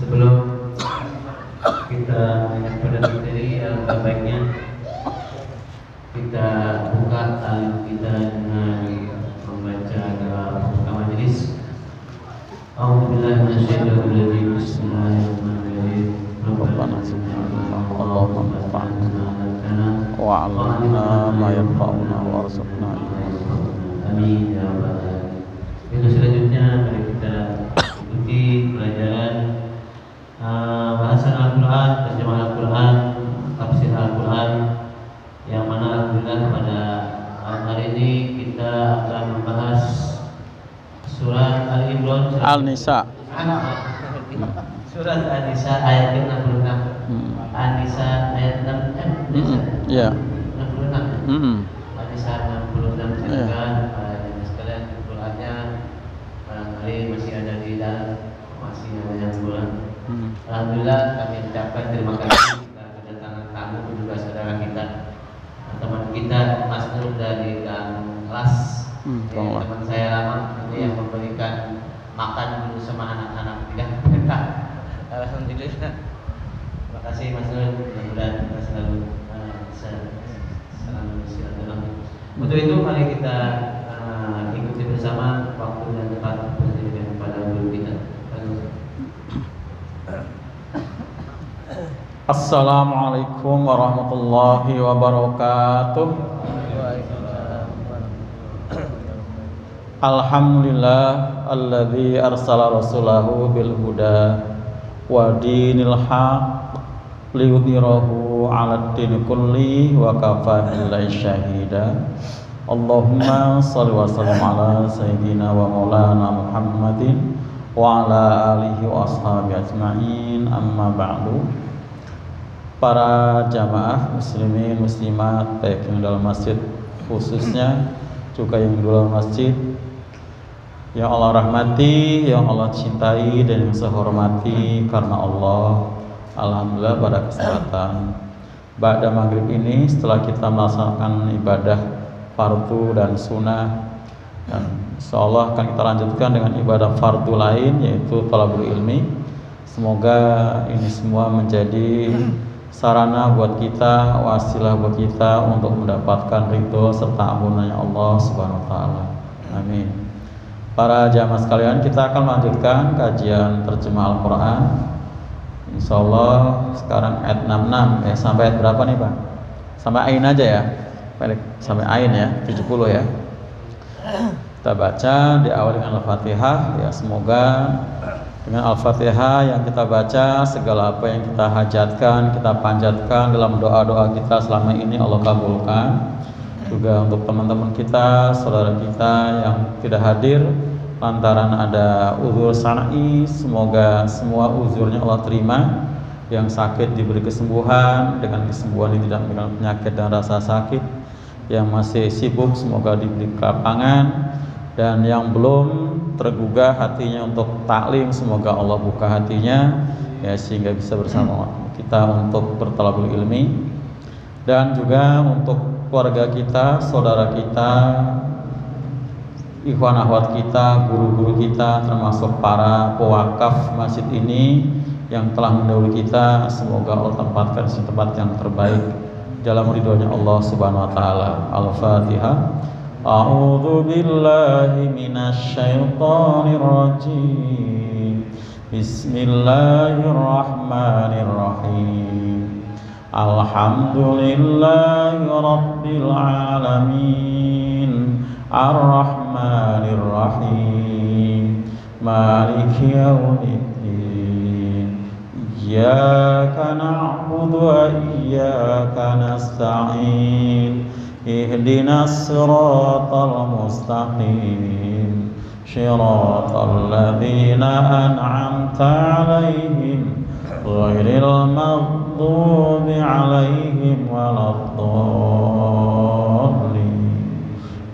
Sebelum kita pada materi, alangkah baiknya kita buka alim kita dengan membaca doa pembuka majelis. A'udzubillahi minasyaitonirrajim. Bismillahirrahmanirrahim. Rabbana Allahumma anfa'na wa 'allimna ma yanfa'una warzuqna ilman. Amin ya rabbal alamin. Untuk selanjutnya mari kita ikuti pelajaran bahasan Al-Quran, terjemah Al-Quran, tafsir Al-Quran, yang mana alhamdulillah pada hari ini kita akan membahas surat Al-Imran, Al-Nisa. Surat An-Nisa ayat 66. An-Nisa ayat 6. Iya. 66. An-Nisa 66. Silakan para jemaah sekalian, Al-Qurannya barangkali masih ada di dalam, masih ada yang kurang. Alhamdulillah kami ucapkan terima kasih karena kedatangan tamu juga saudara kita, teman kita Mas Nur dari kelas, teman saya lama ini yang memberikan makan dulu sama anak-anak tidak kita. Alhamdulillah. Terima kasih Mas Nur, mudah-mudahan kita selalu selalu silaturahmi. Untuk itu mari kita ikuti bersama waktu dan tempat persidangan pada guru kita. Assalamualaikum warahmatullahi wabarakatuh. Alhamdulillah alladzi arsala rasulahu bil huda wa dinil haq liyudhhirahu 'alad din kulli wa kafa billahi syahida. Allahumma shalli wa sallim ala sayyidina wa maulana Muhammadin wa ala alihi wa ashabihi ajma'in, amma ba'du. Para jamaah muslimin muslimat baik yang dalam masjid khususnya juga yang di luar masjid, yang Allah rahmati, yang Allah cintai dan yang saya hormati karena Allah. Alhamdulillah pada kesempatan ba'da maghrib ini, setelah kita melaksanakan ibadah fardu dan sunnah, dan insyaallah akan kita lanjutkan dengan ibadah fardu lain yaitu thalabul ilmi. Semoga ini semua menjadi sarana buat kita, wasilah buat kita untuk mendapatkan ridho serta ampunannya Allah Subhanahu wa taala. Amin. Para jamaah sekalian, kita akan melanjutkan kajian terjemah Al-Qur'an. Insyaallah sekarang ayat 66 sampai ayat berapa nih, Pak? Sampai ain aja ya. Sampai ain ya, 70 ya. Kita baca diawali dengan Al-Fatihah ya, semoga dengan Al-Fatihah yang kita baca, segala apa yang kita hajatkan, kita panjatkan dalam doa-doa kita selama ini Allah kabulkan. Juga untuk teman-teman kita, saudara kita yang tidak hadir lantaran ada uzur syar'i, semoga semua uzurnya Allah terima. Yang sakit diberi kesembuhan, dengan kesembuhan ini tidak memiliki penyakit dan rasa sakit. Yang masih sibuk semoga diberi kelapangan, dan yang belum tergugah hatinya untuk taklim, semoga Allah buka hatinya ya, sehingga bisa bersama kita untuk bertalabul ilmi. Dan juga untuk keluarga kita, saudara kita, ikhwan akhwat kita, guru-guru kita, termasuk para pewakaf masjid ini yang telah mendahului kita, semoga Allah tempatkan di tempat yang terbaik dalam ridhonya Allah Subhanahu wa taala. Al-Fatihah. A'udzu billahi minasy syaithanir rajim. Bismillahirrahmanirrahim. Alhamdulillahi rabbil alamin. Ar-Rahmanir Rahim. Maliki yaumiddin. Iyyaka na'budu wa iyyaka nasta'in. Ihdinas siratal mustaqim. Shiratal ladzina an'amta 'alaihim ghairil maghdubi 'alaihim waladdallin.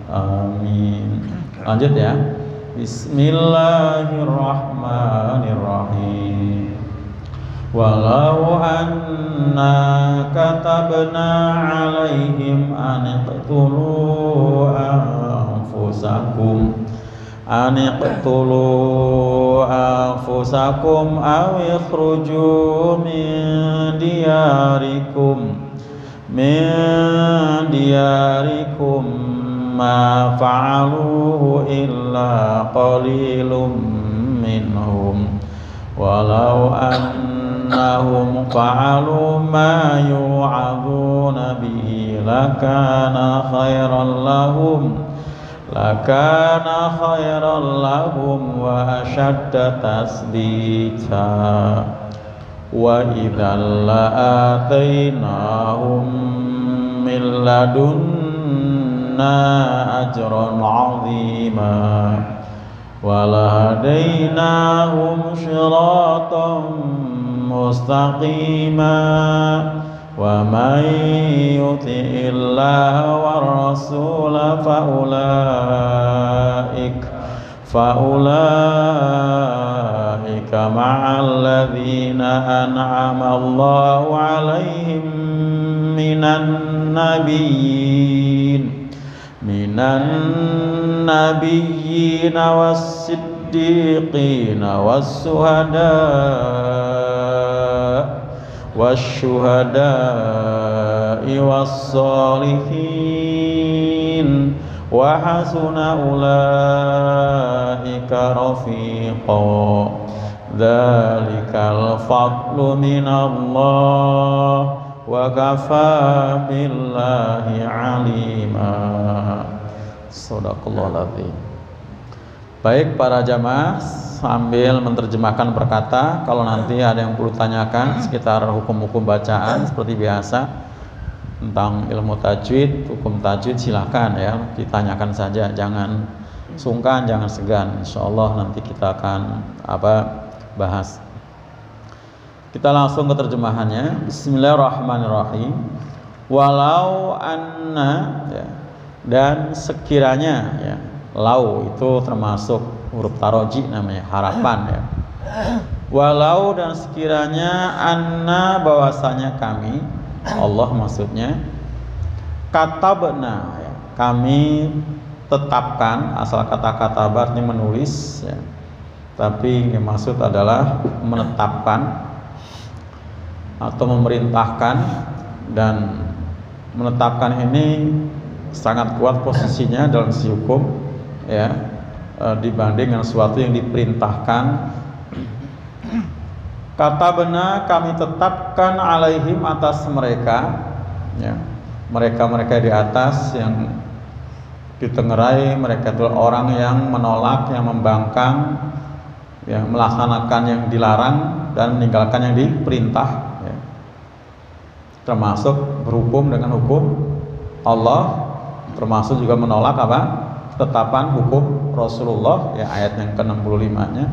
Amin. Lanjut ya. Bismillahirrahmanirrahim. Walau anna katabna 'alaihim an iqtulu anfusakum anfusakum aw ikhruju min diyarikum ma fa'aluhu illa qalilum minhum walau annahum fa'alu ma yu'aduna bihi lakana khairan lahum wa ashadda tasbita wa idzal la'atainahum min ladunna ajran 'azima walahadainahum shiratan mustaqima wa man yuti'illaha war rasula faulaika ma'al ladzina an'ama Allahu 'alaihim minan nabiyyin was-siddiqin wasyuhada'i was-shalihin wa hasuna ulaika rafiqa dzalikal fadlu minallah wa kafaa billahi alima. Shadaqallahul adzim. Baik para jamaah, sambil menerjemahkan berkata, kalau nanti ada yang perlu tanyakan sekitar hukum-hukum bacaan seperti biasa tentang ilmu tajwid, hukum tajwid, silakan ya ditanyakan saja, jangan sungkan, jangan segan. Insyaallah nanti kita akan bahas. Kita langsung ke terjemahannya. Bismillahirrahmanirrahim. Walau anna ya, dan sekiranya ya, lau itu termasuk huruf taroji namanya, harapan ya. Walau dan sekiranya anna bahwasanya kami, Allah maksudnya, katabna ya, kami tetapkan, asal kata katabar ini menulis ya, tapi yang maksud adalah menetapkan atau memerintahkan, dan menetapkan ini sangat kuat posisinya dalam sisi hukum ya, dibanding dengan sesuatu yang diperintahkan. Kata benar kami tetapkan alaihim atas mereka ya, mereka di atas yang ditengerai, mereka itu orang yang menolak, yang membangkang, yang melaksanakan yang dilarang dan meninggalkan yang diperintah ya. Termasuk berhukum dengan hukum Allah, termasuk juga menolak tetapan hukum Rasulullah ya, ayat yang ke-65-nya.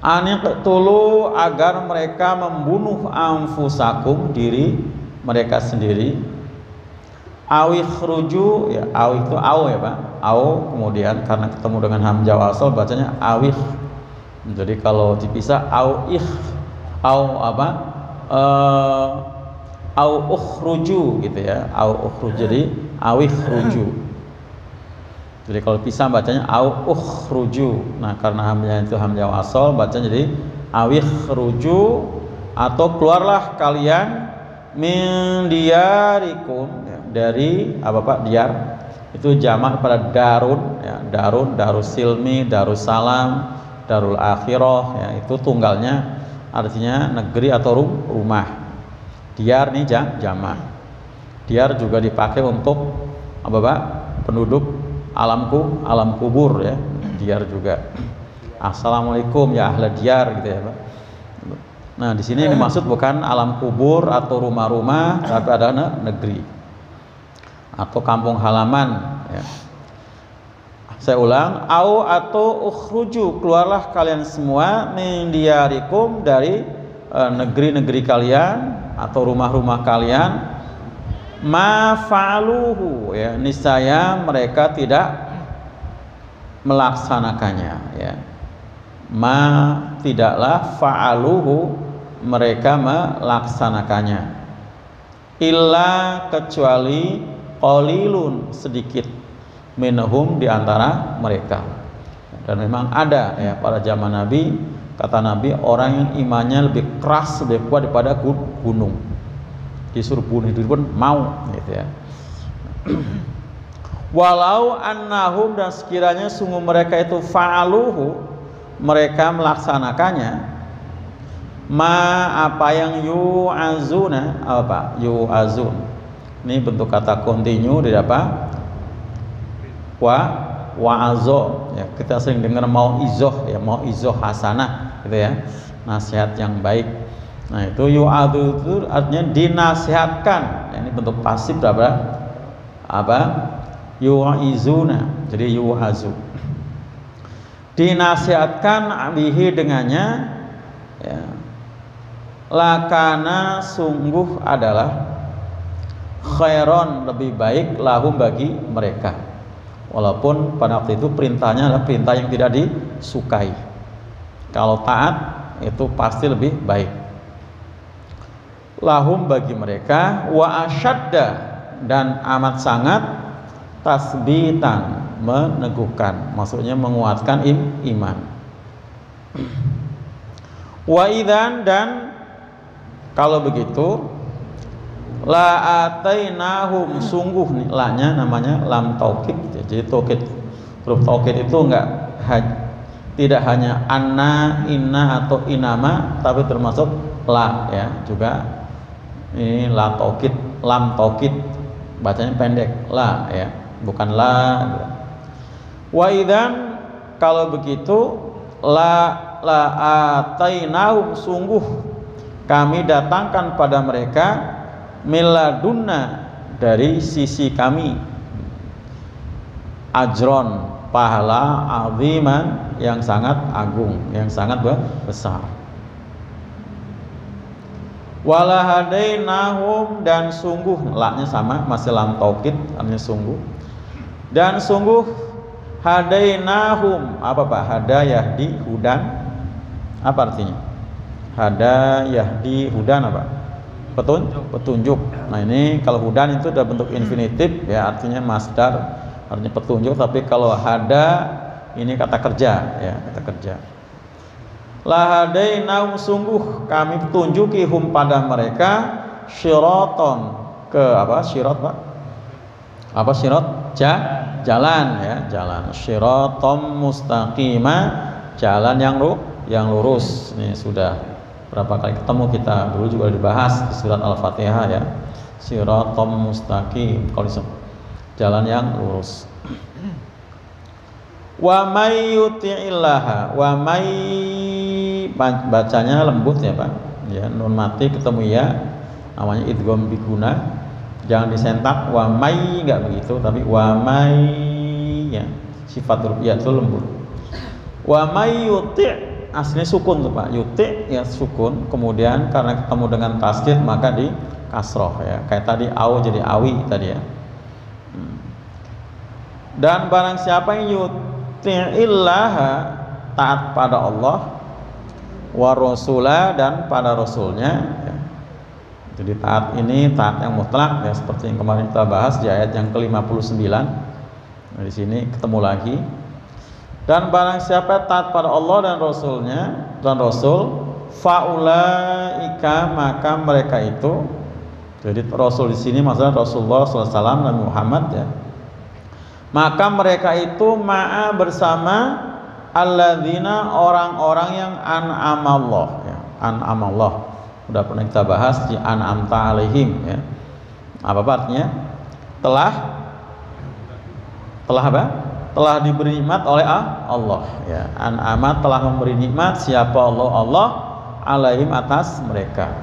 Aniqtulu, agar mereka membunuh anfusakum, diri mereka sendiri. Awikhruju ya, aw itu aw ya Pak, aw, kemudian karena ketemu dengan hamzah wasal bacanya awikh. Jadi kalau dipisah aw ukhruju gitu ya, aw ukhruj, jadi awikhruju. Jadi kalau pisah bacanya au ukhruju. Nah, karena hamzah itu hamzah wasal bacanya jadi awikhruju, atau keluarlah kalian min diyarikum ya, dari Pak, diyar itu jamak pada darun ya, darussilmi, darussalam, darul akhirah ya, itu tunggalnya artinya negeri atau rumah. Diyar nih jamak. Diyar juga dipakai untuk Pak, penduduk alam kubur ya, diyar juga. Assalamualaikum ya ahla diyar gitu ya Pak. Nah di sini dimaksud bukan alam kubur atau rumah-rumah, tapi ada negeri atau kampung halaman ya. Saya ulang, au atau ukhruju, keluarlah kalian semua min diyarikum, dari negeri-negeri kalian atau rumah-rumah kalian. Ma fa'aluhu ya, niscaya mereka tidak melaksanakannya ya. Ma tidaklah, fa'aluhu mereka melaksanakannya. Illa kecuali qalilun sedikit, minhum di antara mereka. Dan memang ada ya pada zaman Nabi kata Nabi, orang yang imannya lebih keras, lebih kuat daripada gunung. Disuruh bunuh diri pun mau, gitu ya. Walau annahum, dan sekiranya sungguh mereka itu fa'aluhu, mereka melaksanakannya, ma apa yang yu'azuna, apa yu'azun, ini bentuk kata kontinu dari apa, wa'azo ya, kita sering dengar mau izoh ya, mau izoh hasanah gitu ya, nasihat yang baik. Nah itu yu'adzu itu artinya dinasihatkan ya, ini bentuk pasif berapa apa yu'izuna, jadi yu'azu, dinasihatkan bihi dengannya ya, lakana sungguh adalah khairon lebih baik lahum bagi mereka, walaupun pada waktu itu perintahnya adalah perintah yang tidak disukai. Kalau taat itu pasti lebih baik lahum bagi mereka, wa asyadda, dan amat sangat tasbitan, meneguhkan, maksudnya menguatkan iman. Wa idzan, dan kalau begitu, la atainahum, sungguh la-nya namanya lam taukid ya. Jadi taukid, huruf taukid itu tidak hanya anna, inna atau inama, tapi termasuk la ya juga. Ini la taukid, lam taukid, bacanya pendek la ya, bukan la. Wa idzan, kalau begitu, la atainahum, sungguh kami datangkan pada mereka, miladunna, dari sisi kami, ajron, pahala, aziman, yang sangat agung, yang sangat besar. Wala hadainahum, dan sungguh, la-nya sama, masih lam taukid, artinya sungguh. Dan sungguh hadainahum, apa Pak? Hada yahdi hudan, apa artinya? Hada yahdi hudan apa? Petunjuk. Nah ini kalau hudan itu udah bentuk infinitif ya, artinya masdar, artinya petunjuk. Tapi kalau hada ini kata kerja ya, kata kerja. La hadainahum, sungguh kami tunjuki hum pada mereka, syiraton, ke apa? Syirat Pak? Apa syirat? Jalan ya, jalan. Syiraton mustaqimah, jalan yang lurus. Ini sudah berapa kali ketemu kita, dulu juga dibahas di surat Al-Fatihah ya, siratal mustaqim, kalau jalan yang lurus. Wa may yuti'illaha, wa may, bacanya lembut ya Pak ya, nun mati ketemu ya, namanya idgham biguna, jangan disentak. Wa may enggak begitu, tapi wa may ya, sifat rupiah itu lembut. Wa may yuti', aslinya sukun tuh Pak, yuti ya sukun, kemudian karena ketemu dengan tasdid maka di kasroh ya, kayak tadi au jadi awi tadi ya. Dan barang siapa yang yuti'illaha, taat pada Allah, wa rasulah, dan pada rasulnya ya. Jadi taat ini taat yang mutlak ya, seperti yang kemarin kita bahas di ayat yang ke-59. Nah, di sini ketemu lagi. Dan barang siapa taat pada Allah dan Rasulnya dan Rasul, faulaika, maka mereka itu, jadi Rasul di sini maksudnya Rasulullah SAW dan Muhammad ya, maka mereka itu ma'a, bersama, alladzina, orang-orang yang an'amallah ya, an'amallah udah pernah kita bahas di an'amta alaihim ya. Apa artinya? Telah apa? Telah diberi nikmat oleh Allah ya. An'ama, telah memberi nikmat siapa Allah alaihim, atas mereka.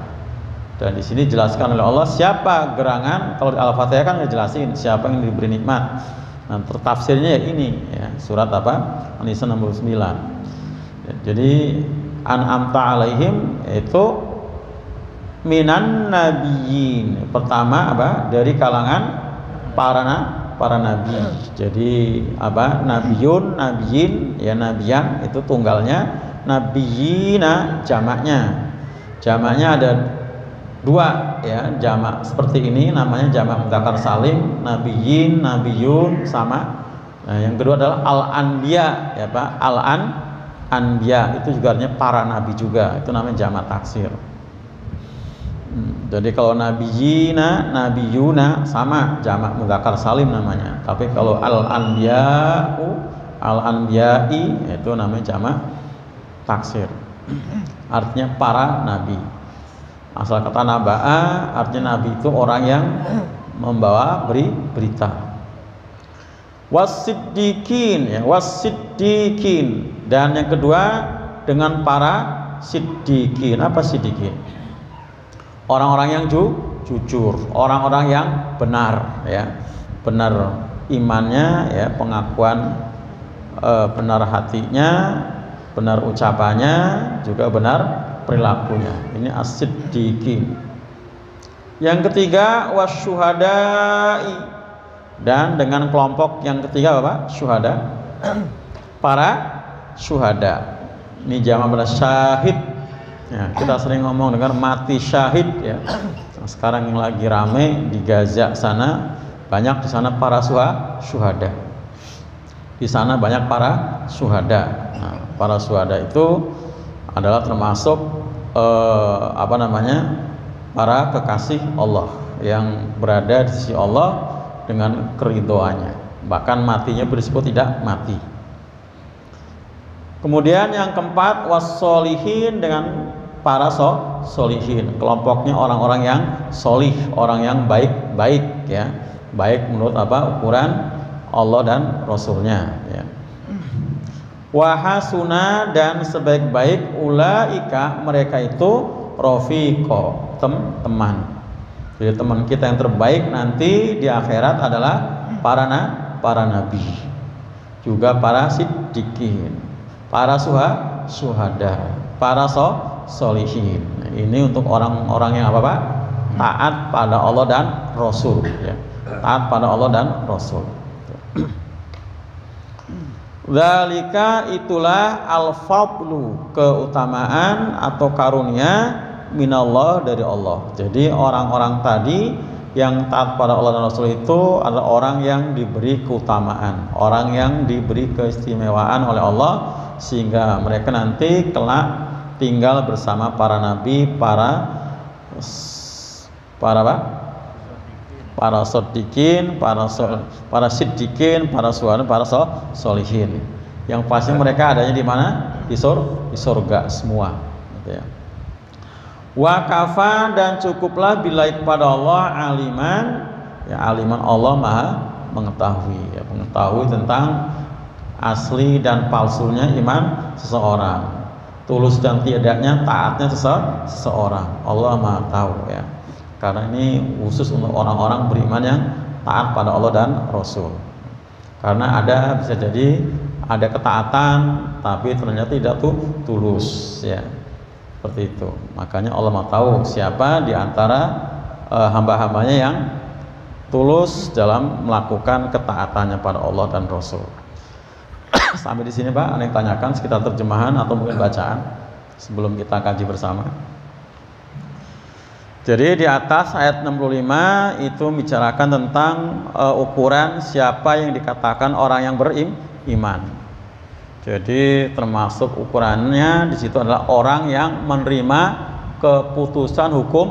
Dan di sini dijelaskan oleh Allah siapa gerangan. Kalau di Al-Fatihah kan ngejelasin siapa yang diberi nikmat. Nah, tertafsirnya ya ini ya, surat apa? An-Nisa 69. Ya, jadi an'amta alaihim itu minan nabiyyin. Pertama apa? Dari kalangan para nabi. Jadi apa? Nabiyin ya, nabiyan itu tunggalnya, nabiyina jamaknya. Jamaknya ada dua ya, jamak seperti ini namanya jamak mudzakkar salim, nabiyin, nabiyun sama. Nah, yang kedua adalah al-anbiya ya Pak, anbiya itu juga artinya para nabi juga, itu namanya jamak taksir. Jadi kalau nabiyuna sama jamak mudzakkar salim namanya. Tapi kalau al-anbiya'i itu namanya jamak taksir. Artinya para nabi. Asal kata naba'a artinya nabi itu orang yang membawa berita. Wasiddiqin, ya, wasiddiqin. Dan yang kedua dengan para siddiqin. Apa siddiqin? Orang-orang yang jujur, orang-orang yang benar, ya, benar imannya, ya, pengakuan, benar hatinya, benar ucapannya, juga benar perilakunya. Ini as-siddiqin. Yang ketiga wasyuhada'i, dan dengan kelompok yang ketiga apa? Syuhada, para syuhada. Ini jamak pada syahid. Ya, kita sering ngomong dengar mati syahid, ya. Nah, sekarang yang lagi rame di Gaza sana, banyak di sana para syuhada. Di sana banyak para syuhada. Nah, para syuhada itu adalah termasuk para kekasih Allah yang berada di sisi Allah dengan keridhoannya. Bahkan matinya disebut tidak mati. Kemudian yang keempat wassolihin, dengan para solihin, kelompoknya orang-orang yang solih, orang yang baik, ya, baik menurut ukuran Allah dan Rasulnya, ya. Wahasuna, dan sebaik-baik ulaika, mereka itu rofiqo, teman. Jadi teman kita yang terbaik nanti di akhirat adalah para nabi, juga para siddiqin, para syuhada, para solihin. Ini untuk orang-orang yang taat pada Allah dan Rasul, ya. Taat pada Allah dan Rasul. Dzalika, itulah al-fadlu, keutamaan atau karunia minallah, dari Allah. Jadi orang-orang tadi yang taat pada Allah dan Rasul itu adalah orang yang diberi keutamaan, orang yang diberi keistimewaan oleh Allah, sehingga mereka nanti kelak tinggal bersama para nabi, para siddiqin, para syuhada, para solihin. Yang pasti mereka adanya di mana? Di surga semua, gitu, ya. Wa kafa, dan cukuplah billahi kepada Allah aliman, ya, aliman Allah maha mengetahui, ya, mengetahui tentang asli dan palsunya iman seseorang, tulus dan tidaknya taatnya seseorang. Allah maha tahu, ya. Karena ini khusus untuk orang-orang beriman yang taat pada Allah dan Rasul. Karena bisa jadi ada ketaatan tapi ternyata tidak tulus, ya. Seperti itu. Makanya Allah mau tahu siapa di antara hamba-hambanya yang tulus dalam melakukan ketaatannya pada Allah dan Rasul. Sampai di sini, Pak, ada yang tanyakan sekitar terjemahan atau mungkin bacaan sebelum kita kaji bersama. Jadi di atas ayat 65 itu bicarakan tentang ukuran siapa yang dikatakan orang yang beriman. Jadi termasuk ukurannya di situ adalah orang yang menerima keputusan hukum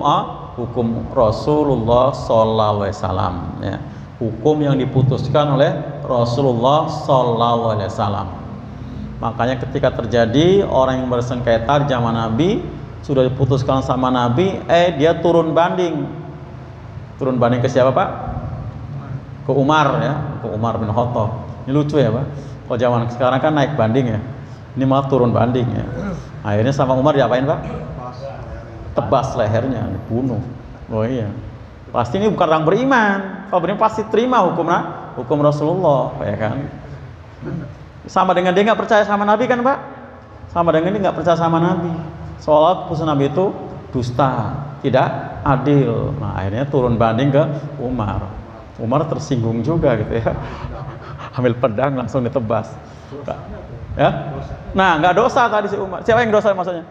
Rasulullah Sallallahu Alaihi Wasallam, ya. Hukum yang diputuskan oleh Rasulullah Sallallahu Alaihi Wasallam. Makanya ketika terjadi orang yang bersengketa di zaman Nabi, sudah diputuskan sama Nabi, dia turun banding ke siapa, Pak? Ke Umar, ya, ke Umar bin Khattab. Ini lucu, ya, Pak. Kalau zaman sekarang kan naik banding, ya, ini malah turun banding, ya. Akhirnya sama Umar diapain, Pak? Tebas lehernya, dibunuh. Oh iya, pasti ini bukan orang beriman. Kalau beriman pasti terima hukum Rasulullah, ya kan? Sama dengan dia nggak percaya sama Nabi, kan, Pak? Sama dengan dia nggak percaya sama Nabi. Soal keputusan Nabi itu dusta, tidak adil. Nah, akhirnya turun banding ke Umar. Umar tersinggung juga, gitu, ya. Ambil pedang langsung ditebas, ya. Nah, nggak dosa tadi si Umar. Siapa yang dosa maksudnya?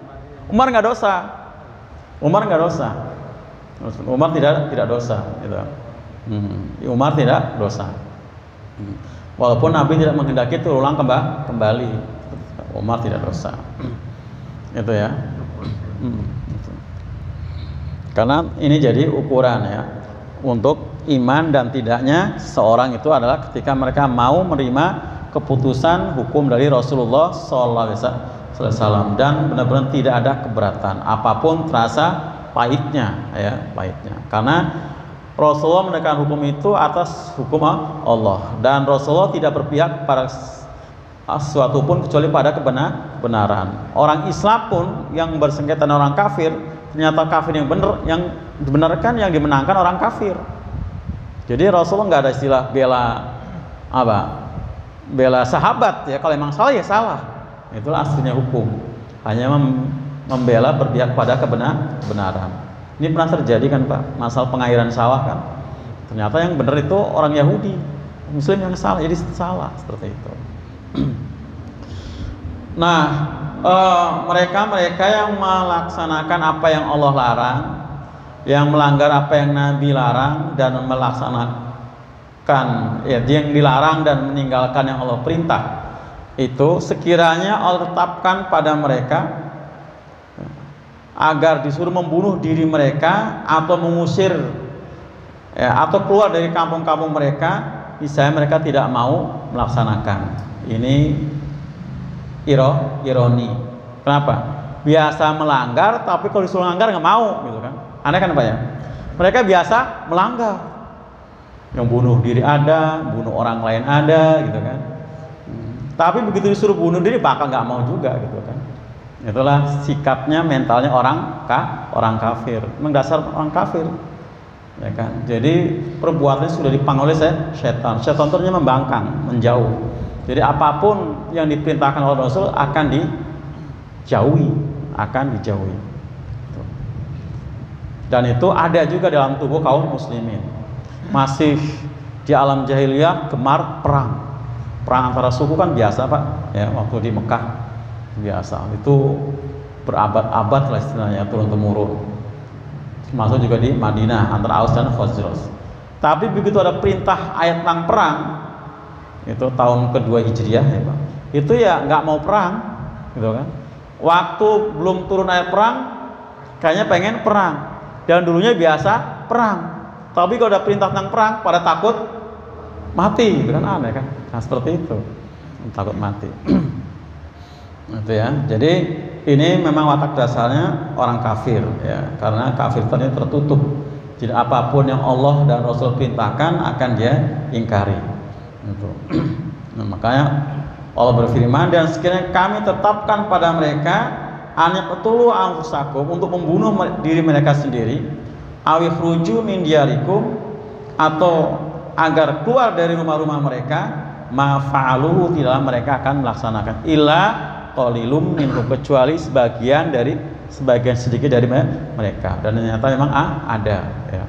Umar nggak dosa. Umar tidak dosa, gitu. Umar tidak dosa. Walaupun Nabi tidak menghendaki itu ulang kembali, Umar tidak dosa. Itu ya. Gitu. Karena ini jadi ukuran ya untuk iman dan tidaknya seorang itu adalah ketika mereka mau menerima keputusan hukum dari Rasulullah SAW dan benar-benar tidak ada keberatan apapun, terasa pahitnya ya, pahitnya. Karena Rasulullah menegakkan hukum itu atas hukum Allah dan Rasulullah tidak berpihak pada sesuatu pun kecuali pada kebenaran. Orang Islam pun yang bersengketa dengan orang kafir, ternyata kafir yang benar, yang dibenarkan, yang dimenangkan orang kafir. Jadi Rasulullah nggak ada istilah bela sahabat ya, kalau emang salah ya salah. Itulah aslinya hukum. Hanya membela berpihak pada kebenaran. Ini pernah terjadi kan Pak, masalah pengairan sawah kan. Ternyata yang benar itu orang Yahudi, Muslim yang salah, jadi salah seperti itu. Nah, mereka yang melaksanakan apa yang Allah larang, yang melanggar apa yang Nabi larang dan melaksanakan yang dilarang dan meninggalkan yang Allah perintah, itu sekiranya Allah tetapkan pada mereka agar disuruh membunuh diri mereka atau mengusir atau keluar dari kampung-kampung mereka, misalnya mereka tidak mau melaksanakan. Ini ironi. Kenapa? Biasa melanggar, tapi kalau disuruh melanggar nggak mau, gitu kan? Aneh kan Pak ya? Mereka biasa melanggar, yang bunuh diri ada, bunuh orang lain ada, gitu kan? Tapi begitu disuruh bunuh diri bakal nggak mau juga, gitu kan? Itulah sikapnya, mentalnya orang kafir. Memang dasar orang kafir, ya kan? Jadi perbuatannya sudah dipanggil oleh setan. Setan ternyata membangkang, menjauh. Jadi apapun yang diperintahkan oleh Rasul akan dijauhi. Dan itu ada juga dalam tubuh kaum muslimin. Masih di alam jahiliyah gemar perang antara suku kan biasa Pak ya, waktu di Mekah biasa, itu berabad-abad lah istilahnya, turun temurun. Termasuk juga di Madinah antara Aus dan Khazraj. Tapi begitu ada perintah ayat tentang perang, itu tahun kedua Hijriah ya Pak, itu ya nggak mau perang, gitu kan? Waktu belum turun ayat perang, kayaknya pengen perang. Dan dulunya biasa perang, tapi kalau ada perintah tentang perang, pada takut mati, itu kan aneh kan? Nah seperti itu, takut mati. Itu ya. Jadi ini memang watak dasarnya orang kafir ya, karena kafir tadi tertutup. Jadi apapun yang Allah dan Rasul perintahkan akan dia ingkari. Itu. Nah, makanya Allah berfirman, dan sekiranya kami tetapkan pada mereka anaqtulu anfusakum, untuk membunuh diri mereka sendiri, awikhruju min diyarikum, atau agar keluar dari rumah-rumah mereka, ma fa'aluhu, tidaklah mereka akan melaksanakan illa qalilum minhum, kecuali sebagian sedikit dari mereka. Dan ternyata memang ada ya.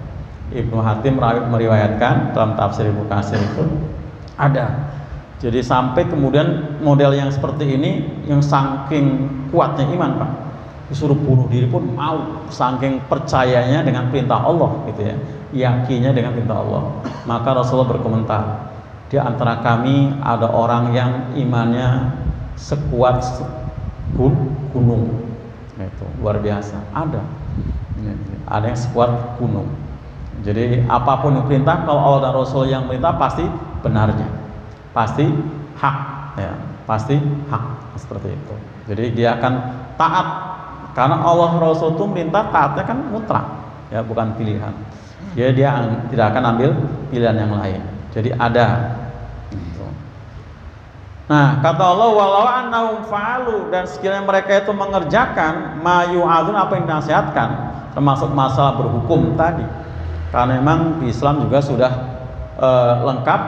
Ibnu Hatim meriwayatkan dalam tafsir Ibnu Katsir itu ada. Jadi sampai kemudian model yang seperti ini, yang saking kuatnya iman Pak, disuruh bunuh diri pun mau, saking percayanya dengan perintah Allah gitu ya, yakinnya dengan perintah Allah. Maka Rasulullah berkomentar, di antara kami ada orang yang imannya sekuat gunung, itu luar biasa. Ada yang sekuat gunung. Jadi apapun yang perintah, kalau Allah dan Rasul yang perintah pasti benarnya, pasti hak ya, pasti hak, seperti itu. Jadi dia akan taat, karena Allah Rasul itu perintah, taatnya kan mutlak ya, bukan pilihan. Dia tidak akan ambil pilihan yang lain. Jadi ada. Nah, kata Allah, walau annahum fa'alu, dan sekiranya mereka itu mengerjakan ma yu'adzun, apa yang dinasihatkan, termasuk masalah berhukum tadi. Karena memang di Islam juga sudah lengkap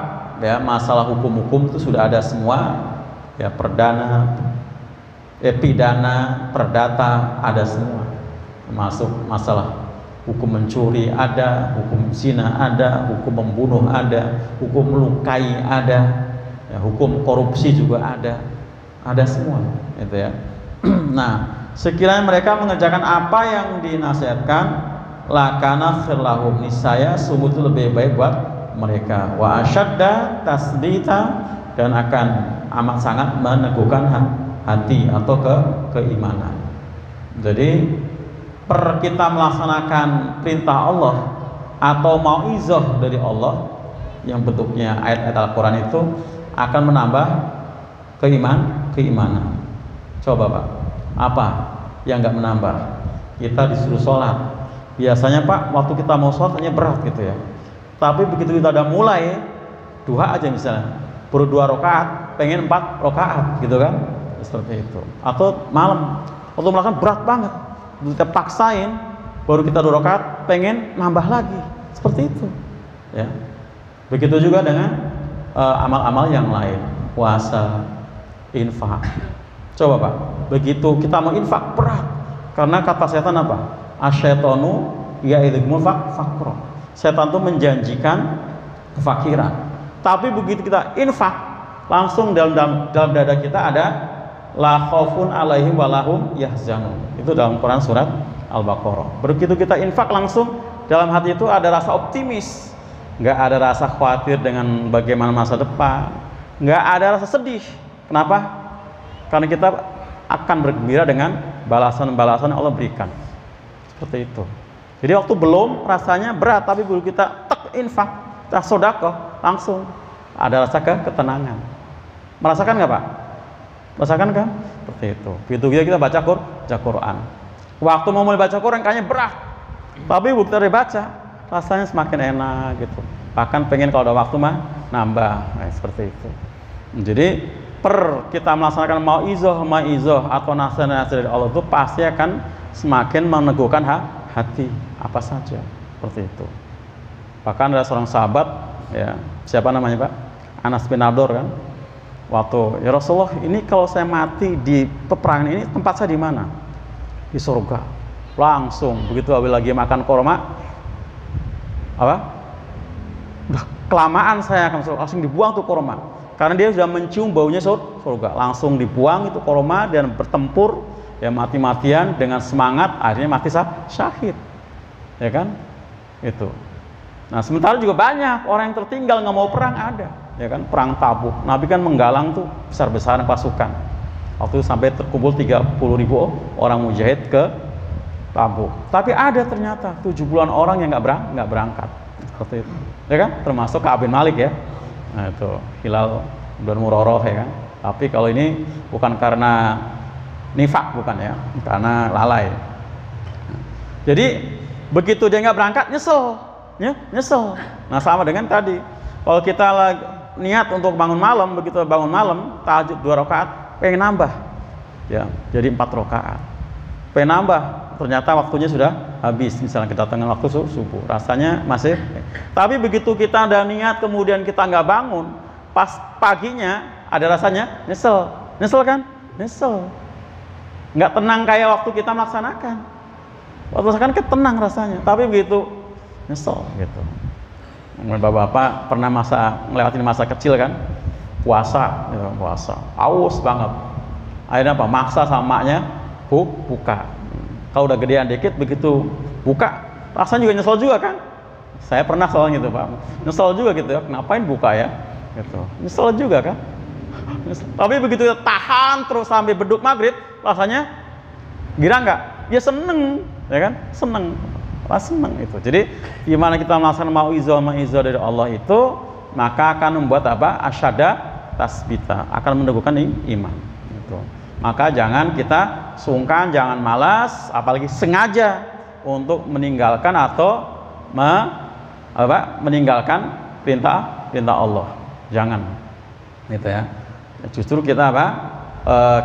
ya, masalah hukum-hukum itu sudah ada semua ya, pidana, perdata, ada semua. Termasuk masalah hukum mencuri ada, hukum zina ada, hukum membunuh ada, hukum melukai ada. Ya, hukum korupsi juga ada semua, gitu ya. Nah, sekiranya mereka mengerjakan apa yang dinasihatkan, lakana khirlahum, niscaya sungguh itu lebih baik buat mereka, wa asyadda tasdita, dan akan amat sangat meneguhkan hati atau keimanan. Jadi kita melaksanakan perintah Allah atau mauizah dari Allah yang bentuknya ayat-ayat Al-Quran itu akan menambah keimanan. Coba Pak, apa yang nggak menambah? Kita disuruh sholat. Biasanya Pak, waktu kita mau sholat hanya berat gitu ya. Tapi begitu kita udah mulai duha aja misalnya, baru 2 rakaat, pengen 4 rakaat gitu kan, seperti itu. Atau malam, waktu melakukan berat banget, kita paksain, baru kita 2 rakaat, pengen nambah lagi, seperti itu. Ya, begitu juga dengan amal-amal yang lain, puasa, infak. Coba Pak, begitu kita mau infak berat, karena kata setan apa? Asyaitonu ya'idukumul faqra. Setan itu menjanjikan kefakiran. Tapi begitu kita infak, langsung dalam dada kita ada la khaufun alaihim walahum yahzanun. Itu dalam Quran surat Al-Baqarah. Begitu kita infak, langsung dalam hati itu ada rasa optimis, nggak ada rasa khawatir dengan bagaimana masa depan, nggak ada rasa sedih. Kenapa? Karena kita akan bergembira dengan balasan-balasan yang Allah berikan. Seperti itu. Jadi waktu belum rasanya berat, tapi begitu kita infak, kita sedekah, langsung ada rasa ketenangan. Merasakan nggak Pak? Merasakan kan? Seperti itu. Begitu kita baca Quran. Waktu mau mulai baca Quran kayaknya berat, tapi begitu dibaca rasanya semakin enak gitu. Bahkan pengen kalau ada waktu mah nambah. Seperti itu. Jadi kita melaksanakan mauizah atau nasihat dari Allah itu pasti akan semakin meneguhkan hati apa saja, seperti itu. Bahkan ada seorang sahabat, ya, siapa namanya Pak? Anas bin Nadir kan, waktu ya Rasulullah, ini kalau saya mati di peperangan ini tempat saya di mana? Di surga. Langsung begitu lagi makan korma, apa? Udah kelamaan saya akan langsung dibuang tuh korma, karena dia sudah mencium baunya surga. Langsung dibuang itu korma dan bertempur, ya, mati-matian dengan semangat, akhirnya mati syahid, ya kan? Itu. Nah, sementara juga banyak orang yang tertinggal nggak mau perang, ada, ya kan? Perang Tabuk, Nabi kan menggalang tuh besar-besaran pasukan. Waktu itu sampai terkumpul 30.000 orang mujahid ke Tabuk. Tapi ada ternyata 70-an orang yang nggak berangkat, seperti itu, ya kan? Termasuk Ka'ab bin Malik ya. Nah, itu Hilal bin Murarah, ya kan? Tapi kalau ini bukan karena nifak, bukan ya, karena lalai. Jadi begitu dia nggak berangkat, nyesel. Nah, sama dengan tadi, kalau kita niat untuk bangun malam, begitu bangun malam tahajud 2 rakaat, pengen nambah, ya, jadi 4 rakaat, pengen nambah, ternyata waktunya sudah habis, misalnya kita tengah waktu subuh, rasanya masih. Tapi begitu kita ada niat, kemudian kita nggak bangun, pas paginya ada rasanya nyesel kan, nggak tenang kayak waktu kita melaksanakan. Waktu melaksanakan kan tenang rasanya, tapi begitu nyesel gitu. Bapak-bapak pernah ngelewatin masa kecil kan, puasa, aus banget. Akhirnya apa? Maksa sama maknya buka. Kalau udah gedean dikit, begitu buka, rasanya juga nyesel juga kan. Saya pernah soal gitu Pak, nyesel juga gitu ya, ngapain buka ya, gitu. Nyesel juga kan. Tapi begitu tahan terus sampai beduk maghrib, rasanya gira nggak? Ya seneng, ya kan? Seneng itu. Jadi gimana kita melaksanakan mauizah dari Allah itu, maka akan membuat apa? Asyada tasbita, akan meneguhkan iman. Gitu. Maka jangan kita sungkan, jangan malas, apalagi sengaja untuk meninggalkan atau meninggalkan perintah Allah. Jangan, gitu ya. Justru kita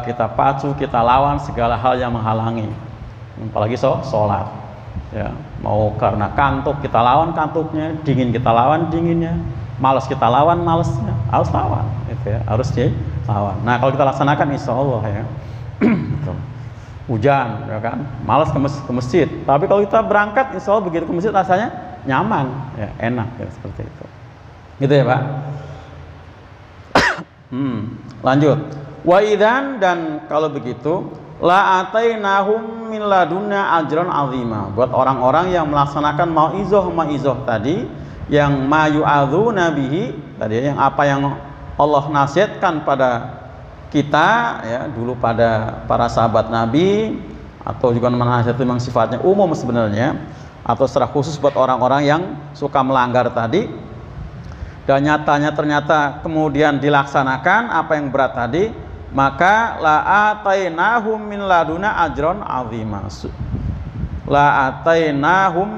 kita pacu, kita lawan segala hal yang menghalangi, apalagi sholat. Ya, mau karena kantuk kita lawan kantuknya, dingin kita lawan dinginnya, malas kita lawan malesnya, harus lawan, gitu ya, harus dilawan. Nah, kalau kita laksanakan, insya Allah ya, hujan, ya kan, malas ke masjid. Tapi kalau kita berangkat, insya Allah begitu ke masjid rasanya nyaman, ya, enak, ya, seperti itu. Gitu ya Pak. Lanjut. Wa idzan, dan kalau begitu, la atainahum min ladunna ajran azima. Buat orang-orang yang melaksanakan mauizah tadi, yang ma yu'adzuna bihi tadi, yang apa yang Allah nasihatkan pada kita ya dulu pada para sahabat Nabi, atau juga manhaj itu memang sifatnya umum sebenarnya, atau secara khusus buat orang-orang yang suka melanggar tadi, dan nyatanya ternyata kemudian dilaksanakan apa yang berat tadi, maka la atainahum min laduna ajron azima. La atainahum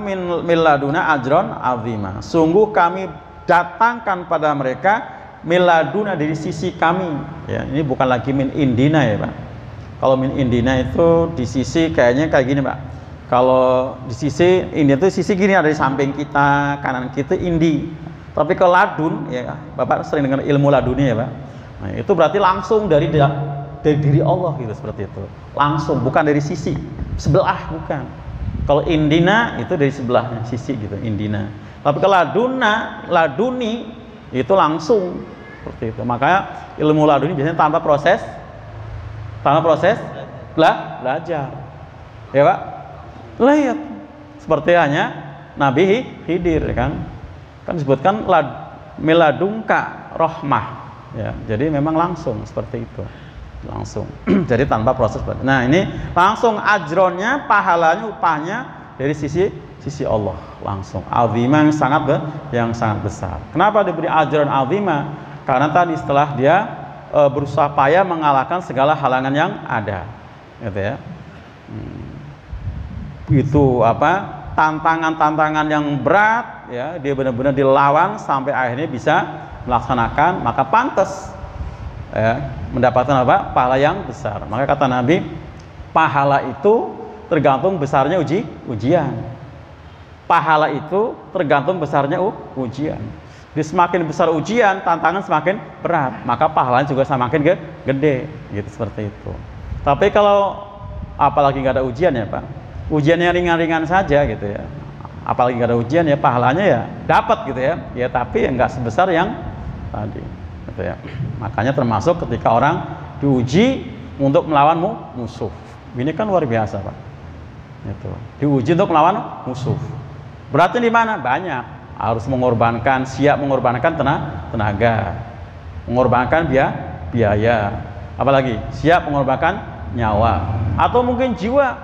min laduna ajron azima. Sungguh kami datangkan pada mereka miladuna dari sisi kami. Ya, ini bukan lagi min indina ya Pak. Kalau min indina itu di sisi kayaknya kayak gini Pak. Kalau di sisi ini itu sisi gini, ada di samping kita, kanan kita indi. Tapi ke ladun ya, Bapak sering dengar ilmu laduni ya Pak. Nah, itu berarti langsung dari diri Allah gitu, seperti itu. Langsung, bukan dari sisi sebelah, bukan. Kalau indina itu dari sebelahnya, sisi gitu, indina. Tapi ke laduni itu langsung seperti itu. Makanya ilmu laduni biasanya tanpa proses belajar. Ya Pak? Lihat seperti hanya Nabi Khidir kan disebutkan miladungka rahmah ya, jadi memang langsung seperti itu, langsung. Jadi tanpa proses. Nah ini langsung ajronnya, pahalanya, upahnya dari sisi Allah langsung azimah, yang sangat besar. Kenapa diberi ajron azimah? Karena tadi setelah dia berusaha payah mengalahkan segala halangan yang ada gitu ya. Itu apa, tantangan-tantangan yang berat ya, dia benar-benar dilawan sampai akhirnya bisa melaksanakan, maka pantas ya, mendapatkan apa, pahala yang besar. Maka kata Nabi, pahala itu tergantung besarnya ujian. Pahala itu tergantung besarnya ujian. Jadi semakin besar ujian, tantangan semakin berat, maka pahalanya juga semakin gede gitu, seperti itu. Tapi kalau apalagi nggak ada ujian ya Pak, ujiannya ringan-ringan saja gitu ya, apalagi nggak ada ujian ya, pahalanya ya dapat gitu ya, tapi ya nggak sebesar yang tadi gitu ya. Makanya termasuk ketika orang diuji untuk melawan musuh, ini kan luar biasa Pak, itu diuji untuk melawan musuh. Beratnya di mana? Banyak, harus mengorbankan, siap mengorbankan tenaga, mengorbankan biaya, apalagi siap mengorbankan nyawa, atau mungkin jiwa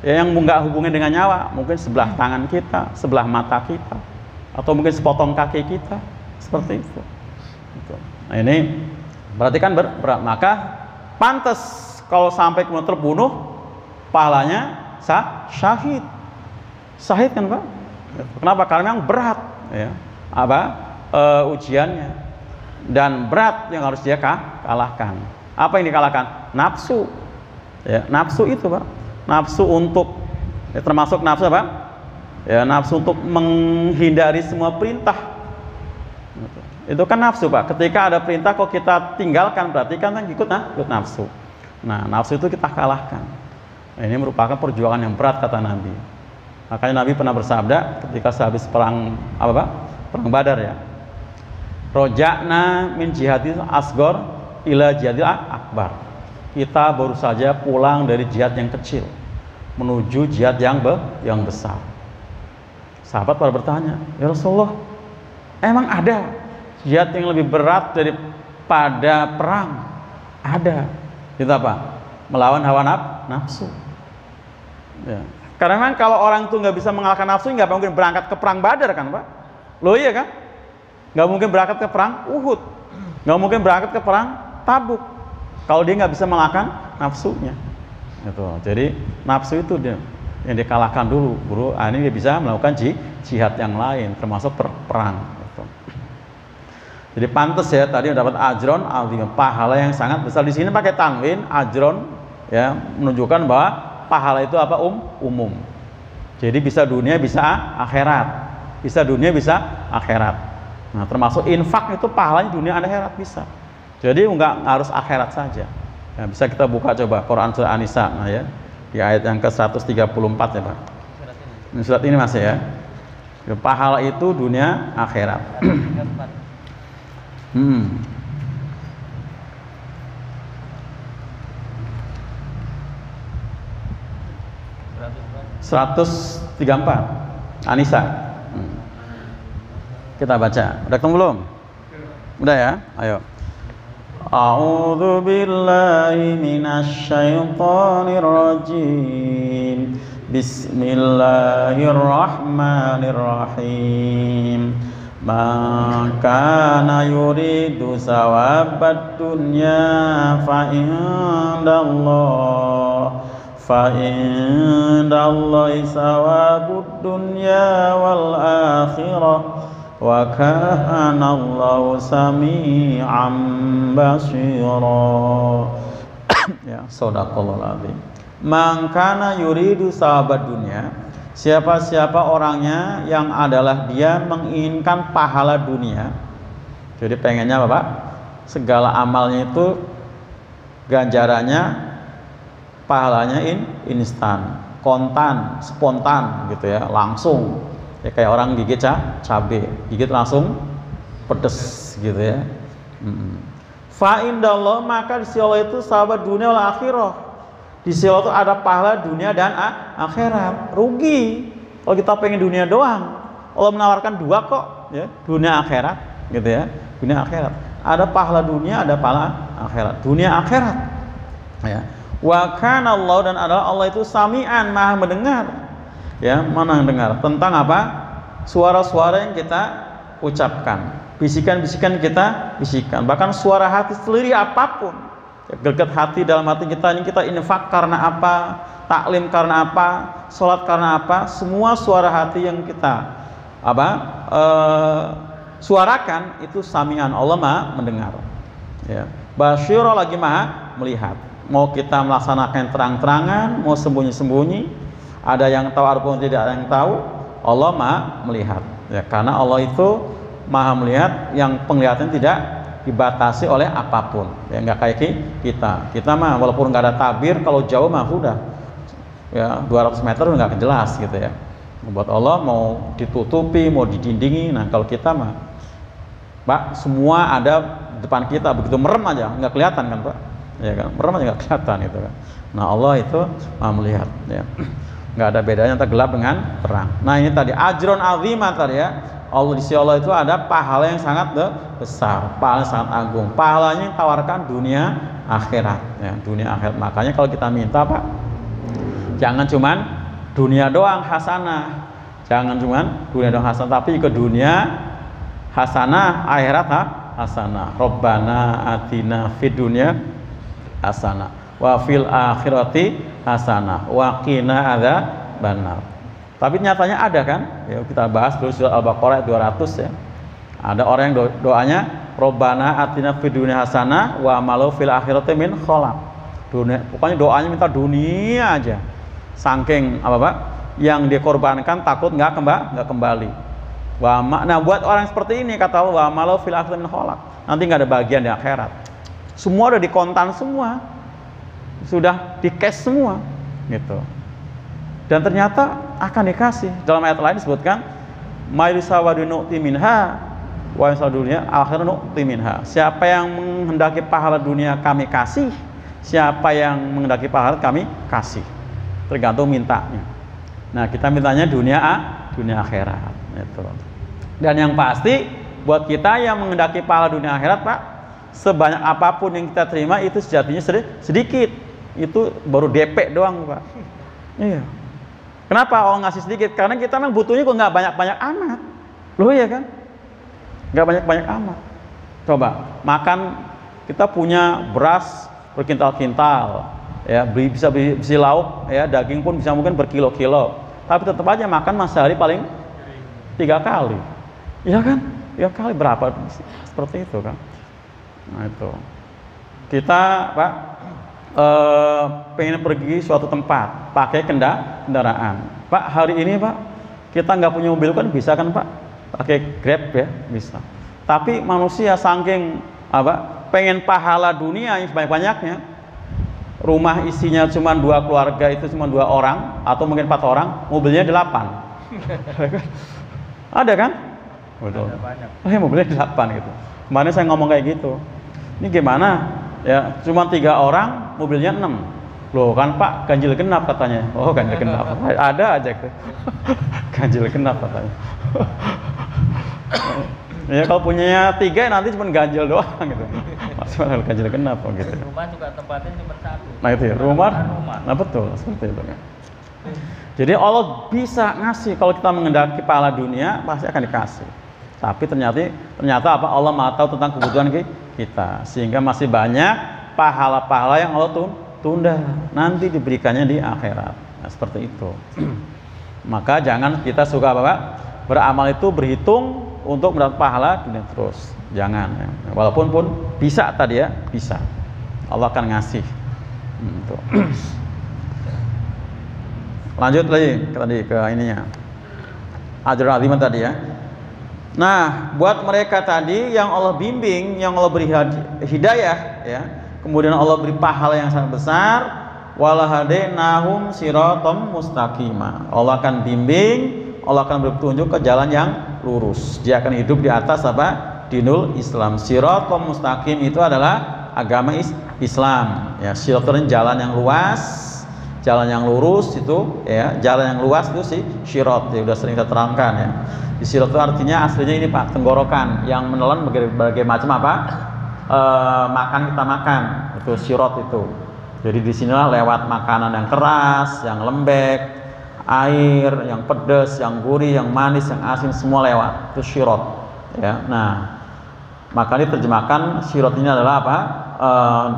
ya, yang nggak hubungan dengan nyawa, mungkin sebelah tangan kita, sebelah mata kita, atau mungkin sepotong kaki kita, seperti itu. Nah ini berarti kan berat, maka pantas kalau sampai kemudian terbunuh, pahalanya syahid kan Pak? Kenapa? Karena memang berat ya, ujiannya, dan berat yang harus dia kalahkan. Apa yang dikalahkan? Nafsu ya, nafsu itu Pak, nafsu untuk ya, termasuk nafsu apa ya, nafsu untuk menghindari semua perintah, itu kan nafsu Pak. Ketika ada perintah kok kita tinggalkan, berarti kan ikut nafsu. Nah nafsu itu kita kalahkan. Nah, ini merupakan perjuangan yang berat kata Nabi. Makanya Nabi pernah bersabda ketika sehabis perang perang Badar ya, roja'na min jihadil asgor ila jihadil akbar. Kita baru saja pulang dari jihad yang kecil menuju jihad yang besar. Sahabat pada bertanya, ya Rasulullah, emang ada jihad yang lebih berat daripada perang? Ada. Itu apa? Melawan hawa nafsu ya. Karena memang kalau orang itu nggak bisa mengalahkan nafsu, nggak mungkin berangkat ke perang Badar kan Pak? Loh iya kan? Nggak mungkin berangkat ke perang Uhud, nggak mungkin berangkat ke perang Tabuk kalau dia nggak bisa mengalahkan nafsunya. Gitu. Jadi nafsu itu yang dikalahkan dulu, bro. Ini dia bisa melakukan jihad yang lain, termasuk perang. Gitu. Jadi pantas ya tadi mendapat ajron azim, pahala yang sangat besar. Di sini pakai tanwin ajron ya, menunjukkan bahwa pahala itu apa? Umum. Jadi bisa dunia, bisa akhirat. Bisa dunia, bisa akhirat. Nah, termasuk infak itu pahalanya dunia akhirat bisa. Jadi enggak harus akhirat saja. Ya, bisa kita buka coba Quran surah An-Nisa nah ya, di ayat yang ke-134 ya Pak. Ini surat ini masih ya. Pahala itu dunia akhirat. 134 An-Nisa. Kita baca. Udah ketemu belum? Udah ya? Ayo. A'udzu billahi minasy syaithanir rajim. Bismillahirrahmanirrahim. Man kana yuridu sawabad dunya fa indallahi sawabud dunya wal akhirah wa kana Allahu sami'an basira. Ya, shadaqallahul azim. Man kana yuridu sawabad dunya, siapa-siapa orangnya yang adalah dia menginginkan pahala dunia. Jadi pengennya apa, Pak? Segala amalnya itu ganjarannya, pahalanya instan, kontan, spontan gitu ya, langsung. Ya kayak orang gigit cabe, gigit langsung pedes gitu ya. Fa indallah, maka di sisi Allah itu sahabat dunia wal akhirah. Di sisi Allah itu ada pahala dunia dan akhirat. Rugi kalau kita pengen dunia doang. Allah menawarkan dua kok, ya, dunia akhirat gitu ya. Dunia akhirat. Ada pahala dunia, ada pahala akhirat. Dunia akhirat. Ya. Wa kana Allah, dan adalah Allah itu sami'an, maha mendengar. Ya, mana dengar tentang apa? Suara-suara yang kita ucapkan, bisikan-bisikan kita bisikan, bahkan suara hati sendiri apapun. Ya, greget hati dalam hati kita ini, kita infak karena apa, taklim karena apa, sholat karena apa, semua suara hati yang kita suarakan itu sami'an, Allah maha mendengar. Ya. Basyira, lagi maha melihat. Mau kita melaksanakan terang-terangan, mau sembunyi-sembunyi, ada yang tahu ataupun tidak ada yang tahu, Allah maha melihat. Ya, karena Allah itu maha melihat yang penglihatan tidak dibatasi oleh apapun. Ya, nggak kayak kita. Kita mah walaupun nggak ada tabir, kalau jauh mah udah ya 200 meter udah nggak jelas gitu ya. Buat Allah mau ditutupi, mau didindingi. Nah kalau kita mah, Pak, semua ada depan kita, begitu merem aja nggak kelihatan kan, Pak? Ya kan, merem aja nggak kelihatan gitu kan. Nah Allah itu maha melihat. Ya. Nggak ada bedanya antara gelap dengan terang. Nah ini tadi ajron azimah tadi ya. Allah, di sisi Allah itu ada pahala yang sangat besar, pahala yang sangat agung. Pahalanya yang tawarkan dunia akhirat. Ya, dunia akhirat. Makanya kalau kita minta, Pak, jangan cuman dunia doang hasanah, jangan cuman dunia doang hasanah, tapi ke dunia hasanah, akhirat hasanah. Robbana atina fid dunya hasanah wa fil akhirati hasanah wa qina adzabannar. Tapi nyatanya ada kan? Ya, kita bahas dulu surah Al-Baqarah 200 ya. Ada orang yang doanya Robbana atina fid dunya hasanah wa amalu fil akhirati min khalaq. Pokoknya doanya minta dunia aja. Saking apa, Pak? Yang dikorbankan takut nggak kembali. Nah buat orang seperti ini kata Allah, wa amalu fil akhirati min khalaq. Nanti nggak ada bagian di akhirat. Semua udah dikontan semua, sudah di cash semua, gitu. Dan ternyata akan dikasih. Dalam ayat lain disebutkan, "Ma'isawadu nu'ti minha wa yasadunya akhirun nu'ti minha." Siapa yang menghendaki pahala dunia kami kasih, siapa yang menghendaki pahala kami kasih. Tergantung mintanya. Nah kita mintanya dunia akhirat, gitu. Dan yang pasti buat kita yang menghendaki pahala dunia akhirat, Pak, sebanyak apapun yang kita terima itu sejatinya sedikit. Itu baru DP doang, Pak. Iya. Kenapa Allah ngasih sedikit? Karena kita memang butuhnya kok nggak banyak-banyak amat. Loh ya kan? Nggak banyak-banyak amat. Coba makan, kita punya beras berkintal-kintal, ya, bisa beli lauk, ya, daging pun bisa mungkin berkilo-kilo. Tapi tetap aja makan sehari paling 3 kali. Iya kan? 3 kali berapa? Seperti itu kan. Nah itu. Kita, Pak, pengen pergi suatu tempat pakai kendaraan. Pak, hari ini, Pak, kita nggak punya mobil kan bisa kan, Pak? Pakai Grab ya, bisa. Tapi manusia saking pengen pahala dunia yang sebanyak-banyaknya, rumah isinya cuma 2 keluarga, itu cuma 2 orang atau mungkin 4 orang, mobilnya 8. Ada kan? Betul. Ada mobilnya 8 gitu. Kemarin saya ngomong kayak gitu. Ini gimana? Ya, cuma 3 orang, mobilnya 6. Loh kan, Pak, ganjil genap katanya. Oh, ganjil genap. Ada aja tuh. Ganjil genap katanya. Ya kalau punyanya 3 nanti cuma ganjil doang gitu. Maksimal ganjil genap gitu. Rumah juga tempatnya cuma satu. Nah itu ya, rumah. Nah betul, seperti itu kan. Jadi Allah bisa ngasih kalau kita mengendaki pahala dunia pasti akan dikasih. Tapi ternyata apa? Allah Maha tahu tentang kebutuhan kita, sehingga masih banyak pahala-pahala yang Allah tunda nanti diberikannya di akhirat. Nah, seperti itu. Maka jangan kita suka Bapak beramal itu berhitung untuk mendapat pahala dunia terus. Jangan ya. Walaupun pun bisa tadi ya, bisa. Allah akan ngasih. Lanjut lagi tadi ke ininya. Ajrul aziman tadi ya. Nah, buat mereka tadi yang Allah bimbing, yang Allah beri hidayah ya. Kemudian Allah beri pahala yang sangat besar, walahadainahum siratam mustaqima. Allah akan bimbing, Allah akan beri petunjuk ke jalan yang lurus. Dia akan hidup di atas apa? Dinul Islam. Siratam mustaqim itu adalah agama Islam. Ya, siratam jalan yang luas, jalan yang lurus itu ya, jalan yang luas itu si sirat ya, udah sering kita terangkan ya. Di sirat itu artinya aslinya ini Pak, tenggorokan yang menelan berbagai macam apa? Makan kita makan. Itu sirat itu. Jadi di sinilah lewat makanan yang keras, yang lembek, air, yang pedas, yang gurih, yang manis, yang asin semua lewat. Itu sirat. Ya. Nah, maka diterjemahkan sirat ini adalah apa?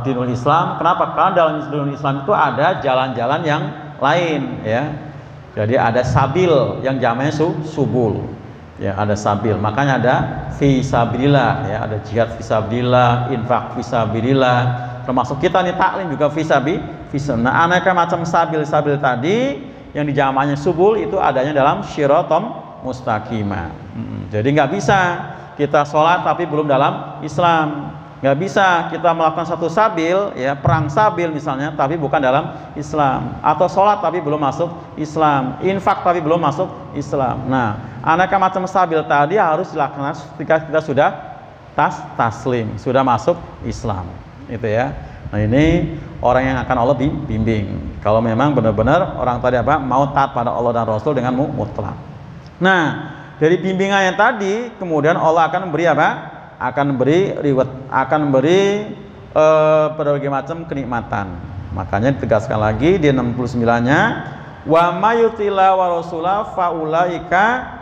Dinul Islam. Kenapa? Karena dalam dinul Islam itu ada jalan-jalan yang lain ya. Jadi ada sabil yang jamaknya subul. Ya, ada sabil. Makanya ada fisabilillah ya, ada jihad fisabilillah, infak fisabilillah. Termasuk kita nih taklim juga fisabilillah. Nah, aneka macam sabil tadi yang dijamaknya subul itu adanya dalam syiratam mustaqimah. Jadi nggak bisa kita sholat tapi belum dalam Islam. Nggak bisa kita melakukan satu sabil ya, perang sabil misalnya tapi bukan dalam Islam, atau sholat tapi belum masuk Islam, infak tapi belum masuk Islam. Nah, aneka macam sabil tadi harus dilaksanakan ketika kita sudah taslim, sudah masuk Islam itu ya. Nah, ini orang yang akan Allah bimbing kalau memang benar-benar orang tadi apa mau taat pada Allah dan Rasul dengan mutlak. Nah, dari bimbingannya tadi kemudian Allah akan memberi apa? Akan beri reward, akan beri berbagai macam kenikmatan. Makanya ditegaskan lagi di 69-nya, wa mayutila wa rasulah faulaika,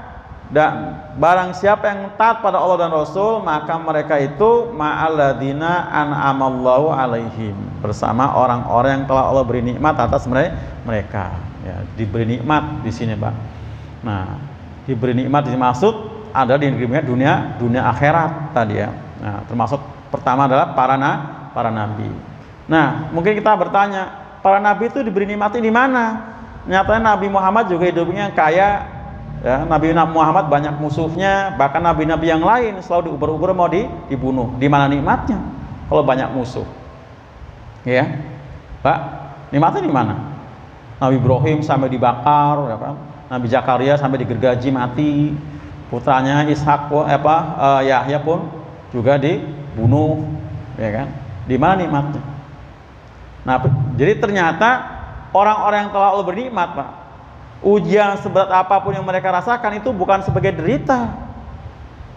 dan barang siapa yang taat pada Allah dan Rasul maka mereka itu ma'alladzina an'amallahu alaihim, bersama orang-orang yang telah Allah beri nikmat atas mereka. Ya, diberi nikmat di sini, Pak. Nah, diberi nikmat dimaksud ada di dunia akhirat tadi ya. Nah, termasuk pertama adalah para nabi. Nah, mungkin kita bertanya, para nabi itu diberi nikmatnya di mana? Nyatanya Nabi Muhammad juga hidupnya kaya ya. Nabi Muhammad banyak musuhnya, bahkan nabi-nabi yang lain selalu diuber-uber mau dibunuh. Di mana nikmatnya kalau banyak musuh? Ya. Pak, nikmatnya di mana? Nabi Ibrahim sampai dibakar ya kan? Nabi Zakaria sampai digergaji mati. Putranya Ishak Yahya pun juga dibunuh, ya kan? Di mana nikmatnya? Nah, jadi ternyata orang-orang yang telah Allah bernikmat, Pak, ujian seberat apapun yang mereka rasakan itu bukan sebagai derita.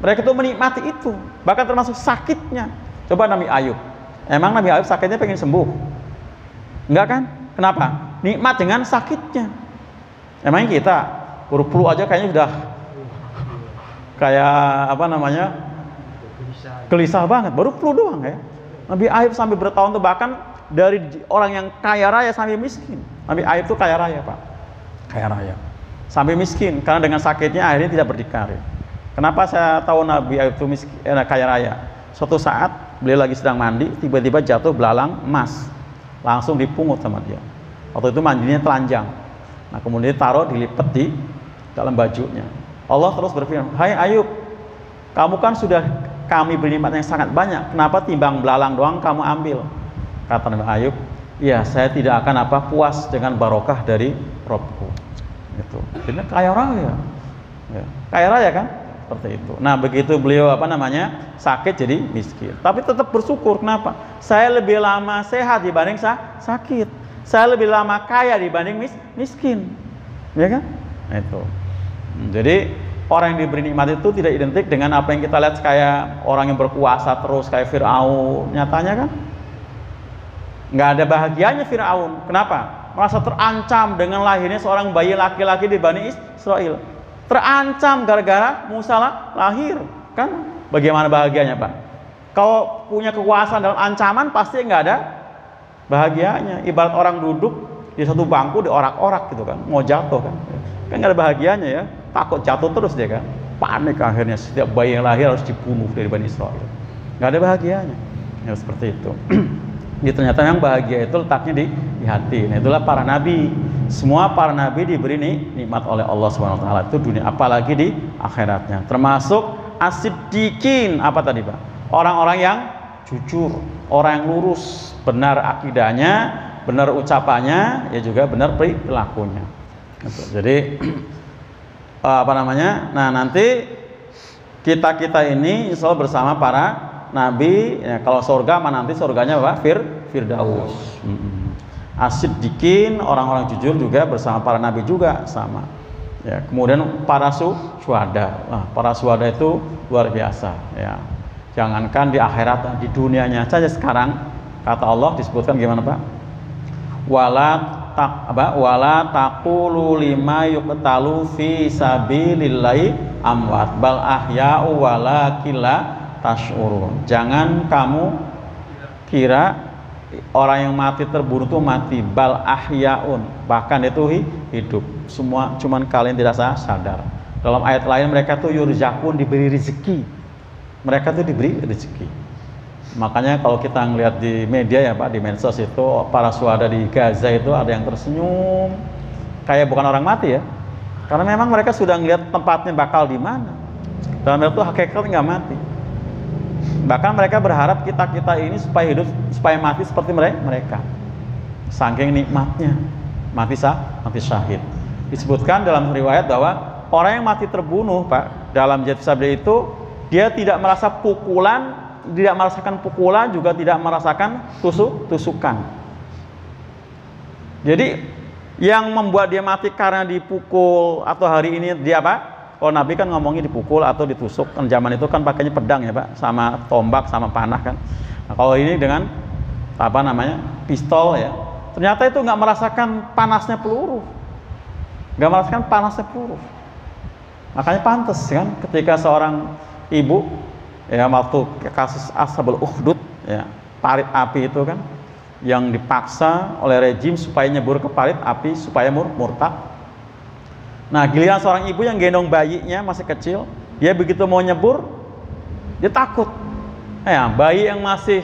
Mereka itu menikmati itu, bahkan termasuk sakitnya. Coba Nabi Ayub. Emang Nabi Ayub sakitnya pengen sembuh? Enggak kan? Kenapa? Nikmat dengan sakitnya. Emangnya kita flu aja kayaknya udah kayak apa namanya, gelisah banget, baru flu doang ya. Nabi Ayub sampai bertahun tuh, bahkan dari orang yang kaya raya sampai miskin. Nabi Ayub tuh kaya raya, Pak, kaya raya sampai miskin karena dengan sakitnya akhirnya tidak berdikari. Kenapa saya tahu Nabi Ayub itu kaya raya? Suatu saat beliau lagi sedang mandi, tiba-tiba jatuh belalang emas, langsung dipungut sama dia. Waktu itu mandinya telanjang. Nah, kemudian taruh dilipat di dalam bajunya. Allah terus berfirman, hai Ayub, kamu kan sudah kami beri nikmat yang sangat banyak, kenapa timbang belalang doang kamu ambil? Kata Nabi Ayub, ya saya tidak akan puas dengan barokah dari Robku. Itu, jadi kaya raya, ya, kaya raya kan? Seperti itu. Nah, begitu beliau sakit jadi miskin, tapi tetap bersyukur. Kenapa? Saya lebih lama sehat dibanding sakit. Saya lebih lama kaya dibanding miskin, ya kan? Nah, itu. Jadi orang yang diberi nikmat itu tidak identik dengan apa yang kita lihat kayak orang yang berkuasa terus kayak Fir'aun. Nyatanya kan nggak ada bahagianya Fir'aun. Kenapa? Merasa terancam dengan lahirnya seorang bayi laki-laki di Bani Israel. Terancam gara-gara Musa lahir. Kan bagaimana bahagianya Pak? Kalau punya kekuasaan dalam ancaman pasti nggak ada bahagianya. Ibarat orang duduk di satu bangku diorak-orak gitu kan, mau jatuh kan nggak ada bahagianya ya, takut jatuh terus dia kan, panik akhirnya setiap bayi yang lahir harus dibunuh dari Bani Israel, nggak ada bahagianya ya, seperti itu. Jadi ternyata yang bahagia itu letaknya di hati. Nah itulah para nabi, semua para nabi diberi nikmat oleh Allah Subhanahu Wa Taala itu dunia, apalagi di akhiratnya, termasuk as-siddiqin. Apa tadi Pak? Orang-orang yang jujur, orang yang lurus, benar akidahnya, benar ucapannya, ya juga benar perilakunya. Jadi apa namanya? Nah nanti kita ini insya Allah bersama para nabi. Ya, kalau surga mah nanti surganya apa? Firdaus. As-siddiqin, orang-orang jujur juga bersama para nabi juga sama. Ya, kemudian para syuhada. Nah, para syuhada itu luar biasa. Ya, jangankan di akhirat, di dunianya saja sekarang kata Allah disebutkan gimana Pak? Wala taqulu lima yuqtalu fi sabilillahi amwat bal ahya'u walakin la tash'urun. Jangan kamu kira orang yang mati terbunuh itu mati, bal ahya'un, bahkan itu hidup. Semua cuman kalian tidak sadar. Dalam ayat lain mereka tuh yurzaqun, diberi rezeki. Mereka tuh diberi rezeki. Makanya kalau kita ngelihat di media ya Pak, di medsos itu para syuhada di Gaza itu ada yang tersenyum kayak bukan orang mati ya, karena memang mereka sudah ngelihat tempatnya bakal di mana. Dalam itu hakikat nggak mati. Bahkan mereka berharap kita ini supaya hidup, supaya mati seperti mereka. Saking nikmatnya mati syahid. Disebutkan dalam riwayat bahwa orang yang mati terbunuh Pak dalam jihad fisabilillah itu dia tidak merasa pukulan, tidak merasakan pukulan, juga tidak merasakan tusukan. Jadi yang membuat dia mati karena dipukul atau hari ini dia apa? Oh Nabi kan ngomongin dipukul atau ditusuk. Kan zaman itu kan pakainya pedang ya Pak, sama tombak sama panah kan. Nah, kalau ini dengan apa namanya? Pistol ya. Ternyata itu nggak merasakan panasnya peluru. Nggak merasakan panasnya peluru. Makanya pantas kan ketika seorang ibu ya waktu kasus Ashabul Ukhdud ya, parit api itu kan yang dipaksa oleh rejim supaya nyebur ke parit api supaya murtad. Nah giliran seorang ibu yang gendong bayinya masih kecil, dia begitu mau nyebur dia takut. Ya bayi yang masih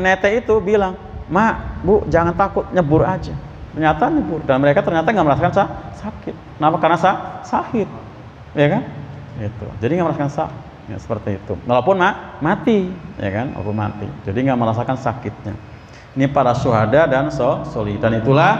nete itu bilang, "Mak, Bu, jangan takut, nyebur aja." Ternyata nyebur, dan mereka ternyata nggak merasakan sakit. Kenapa? Karena syahid, ya kan? Itu. Jadi nggak merasakan sakit. Ya, seperti itu. Walaupun mati, ya kan? Walaupun mati. Jadi nggak merasakan sakitnya. Ini para syuhada dan sholih. Dan itulah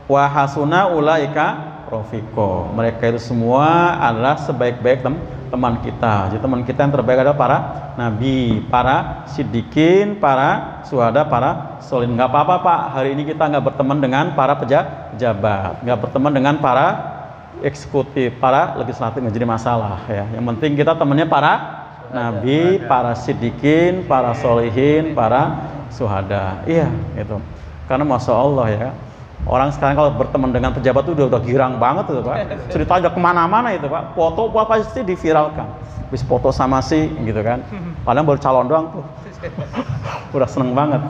wahasuna ulaika rofiqo. Mereka itu semua adalah sebaik-baik teman kita. Jadi teman kita yang terbaik adalah para nabi, para siddiqin, para syuhada, para sholih. Nggak apa-apa Pak. Hari ini kita nggak berteman dengan para pejabat, nggak berteman dengan para eksekutif, para legislatif, nggak jadi masalah ya. Yang penting kita temannya para nabi, para siddiqin, para solihin, para syuhada. Iya gitu. Karena masya Allah ya, orang sekarang kalau berteman dengan pejabat itu udah girang banget tuh Pak. Ceritanya kemana-mana itu Pak. Foto pasti diviralkan. Habis foto sama si gitu kan. Padahal baru calon doang tuh. Udah seneng banget.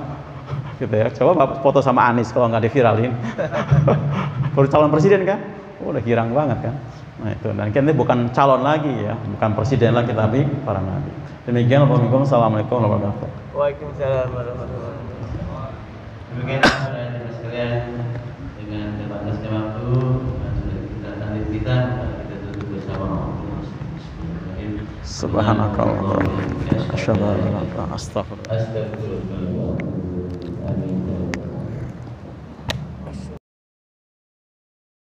Gitu ya. Coba Bapak foto sama Anies kalau nggak diviralin. Baru calon presiden kan. Udah girang banget kan. Nah itu, dan kita bukan calon lagi ya, bukan presiden lagi tapi para nabi. Demikian. Assalamualaikum warahmatullahi wabarakatuh. Waalaikumsalam warahmatullahi wabarakatuh. Demikian saudara sekalian, dengan terbatasnya waktu dan sudah kita tanding kita tutup bersama. Subhanakallahumma wa bihamdika asyhadu an la ilaha illa anta astaghfiruka wa atubu ilaik. Amin.